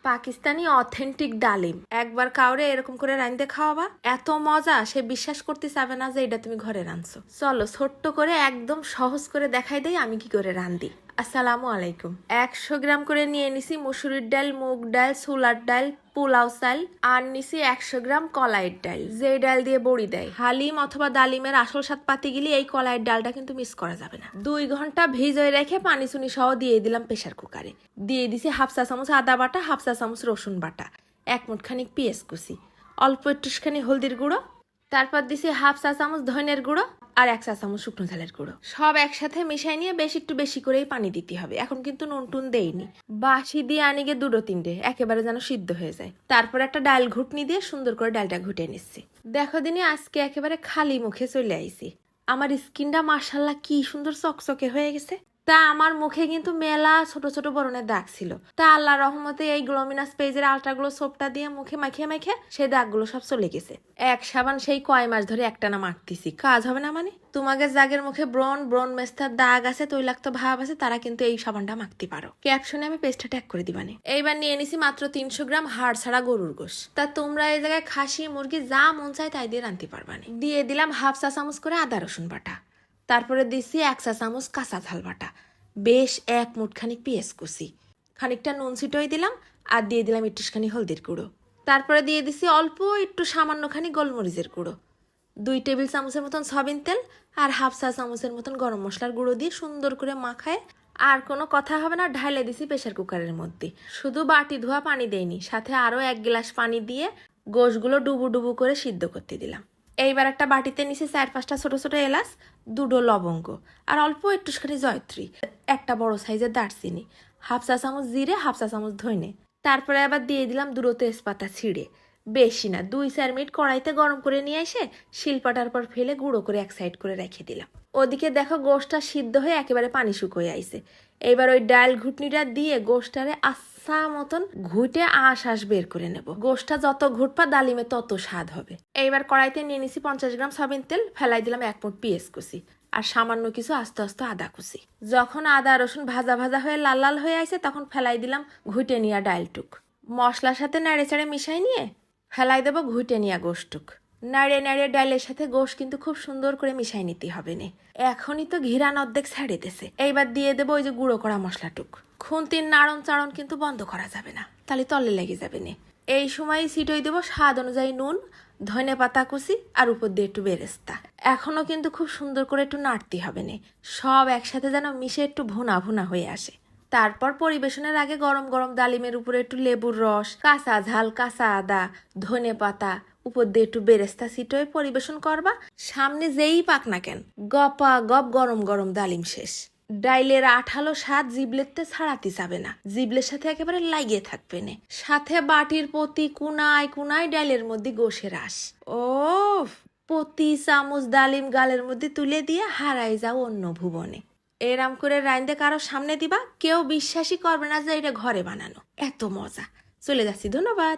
Pakistani authentic ডালিম একবার কাউরে এরকম করে রাঁধতে খাওয়াবা, এত মজা সে বিশ্বাস করতে চাবে না যে এটা তুমি ঘরে রাঁধছো। চলো ছোট্ট করে একদম সহজ করে দেখাই দেই আমি কি করে রাঁধি। আসসালামু আলাইকুম। 100 গ্রাম করে নিয়ে নিছি মসুরির ডাল, মুগ ডাল, ছোলার ডাল, পোলাও চাল, আর নিছি 100 গ্রাম কলাইয়ের ডাল, যে ডাল দিয়ে বড়ি দেয়। হালিম অথবা ডালিমের আসল স্বাদ পাতি গেলে এই কলাইয়ের ডালটা কিন্তু মিস করা যাবে না। 2 ঘন্টা ভিজিয়ে রেখে পানি চুনি সহ দিয়ে দিলাম প্রেসার কুকারে। দিয়ে দিছি হাফ চা চামচ আদা বাটা, হাফ চা চামচ রসুন বাটা, 1 মুঠ খানিক পেঁয়াজ কুচি, অল্প একটুখানি হলদির গুঁড়ো, তারপর দিছি হাফ চা চামচ ধনের গুঁড়ো আর 1 চা চামচ শুকনো ঝালের গুঁড়ো। সব একসাথে মিশাই নিয়ে একটু বেশি করেই পানি দিতে হবে। এখন কিন্তু নুন টুন দেইনি, বাসি দিয়ে আনিগে 2-3টে একেবারে যেন সিদ্ধ হয়ে যায়। তারপর একটা ডাল ঘুটনি দিয়ে সুন্দর করে ডালটা ঘুটে নিচ্ছি। দেখো দিনে আজকে একেবারে খালি মুখে চলে আইছি। আমার স্কিনটা মাশাআল্লাহ কি সুন্দর চকচকে হয়ে গেছে। তা আমার মুখে কিন্তু মেলা ছোট ছোট বরণের দাগ ছিল। তা আল্লাহ রহমতে এই গ্লোমিনাস পেজের আলট্রাগ্লো সোপটা দিয়ে মুখে মাখিয়ে মাখিয়ে সেই দাগগুলো সব চলে গেছে। এক সাবান সেই কয় মাস ধরে একটানা মাখতেছি, কাজ হবে না মানে? তোমাদের যাদের মুখে ব্রণ মেস্তার দাগ আছে, তৈলাক্ত ভাব আছে, তারা কিন্তু এই সাবানটা মাখতে পারো। ক্যাপশনে আমি পেজটা ট্যাগ করে দিবানে। এইবার নিয়ে নিছি মাত্র 300 গ্রাম হাড় ছাড়া গরুর গোশ। তা তোমরা এই জায়গায় খাসি মুরগি যা মন চায় তাই দিয়ে রাঁধতে পারবানে। দিয়ে দিলাম হাফ চা চামচ করে আদা রসুন বাটা, তারপরে দিছি 1 চা চামচ কাঁচা ঝাল বাটা, বেশ 1 মুঠ খানিক পেঁয়াজ কুচি, খানিকটা নুন ছিটোই দিলাম, আর দিয়ে দিলাম একটুখানি হলদির গুঁড়ো। তারপরে দিয়ে দিছি অল্প একটু সামান্যখানি গোলমরিচের গুঁড়ো, 2 টেবিল চামচের মতন সয়াবিন তেল, আর হাফ চা চামচের মতন গরম মশলার গুঁড়ো দিয়ে সুন্দর করে মাখায়। আর কোনো কথা হবে না, ঢাইলে দিছি প্রেসার কুকারের মধ্যে। শুধু বাটি ধোয়া পানি দেয়নি, সাথে আরও 1 গ্লাস পানি দিয়ে গোশগুলো ডুবু ডুবু করে সিদ্ধ করতে দিলাম। এইবার একটা বাটিতে নিচে 4-5টা ছোট ছোট এলাচ, 2 লবঙ্গ, আর অল্প একটুখানি জয়ত্রী, একটা বড় সাইজের দারচিনি, হাফ চা চামচ জিরে, হাফ চা চামচ ধনে। তারপরে আবার দিয়ে দিলাম 2 তেজপাতা ছিঁড়ে। বেশি না, 2-4 মিনিট কড়াইতে গরম করে নিয়ে এসে শিলপাটার পর ফেলে গুঁড়ো করে এক সাইড করে রেখে দিলাম। ওদিকে দেখো গোশটা সিদ্ধ হয়ে একেবারে পানি শুকিয়ে আইছে। এইবার ওই ডাল ঘুটনিটা দিয়ে গোশটারে আচ্ছা মতন ঘুটে আশ বের করে নেব। গোশটা যত ঘুটপা ডালিমে তত স্বাদ হবে। এইবার কড়াইতে নিয়ে নিছি 50 গ্রাম সয়াবিন তেল, ফেলাই দিলাম 1 মুঠ পেঁয়াজ কুচি, আর সামান্য কিছু আস্তে আস্তে আদা কুচি। যখন আদা রসুন ভাজা ভাজা হয়ে লাল লাল হয়ে আইছে, তখন ফেলাই দিলাম ঘুটে নিয়া ডালটুক। মশলার সাথে নেড়ে চেড়ে মিশাই নিয়ে ফেলাই দেবো ঘুটে নিয়া গোশটুক। নাড়ে নাড়ে ডালের সাথে গোশ কিন্তু খুব সুন্দর করে মিশাই নিতে হবে নে। এখনই তো ঘিরান অর্ধেক ছেড়ে দিছে। এইবার দিয়ে দেবো ওই যে গুঁড়ো করা মশলাটুক। খুন্তির নাড়ন চাড়ন কিন্তু বন্ধ করা যাবে না, তাহলে তলে লেগে যাবে নে। এই সময় ছিটই দেবো স্বাদ অনুযায়ী নুন, ধনে পাতা কুচি, আর উপর দিয়ে একটু বেরেস্তা। এখনো কিন্তু খুব সুন্দর করে একটু নাড়তে হবে নে, সব একসাথে যেন মিশে একটু ভুনা ভুনা হয়ে আসে। তারপর পরিবেশনের আগে গরম গরম ডালিমের উপরে একটু লেবুর রস, কাঁচা ঝাল, কাঁচা আদা, ধনে পাতা, উপর দিয়ে একটু বেরেস্তা ছিটোয় পরিবেশন করবা। সামনে যেই পাক না কেন গপা গপ গরম গরম ডালিম শেষ। ডাইলের আঠালো স্বাদ জিবলেতে ছাড়াতে যাবে না, জিবলের সাথে একেবারে লাগিয়ে থাকবে না। সাথে বাটির প্রতি কুনায় কুনায় ডাইলের মধ্যে গোশের রাস। ও প্রতি চামচ ডালিম গালের মধ্যে তুলে দিয়ে হারাই যাও অন্য ভুবনে। এরাম করে রাইন্দে কারো সামনে দিবা, কেউ বিশ্বাসই করবে না যে এটা ঘরে বানানো। এত মজা। চলে যাচ্ছি, ধন্যবাদ।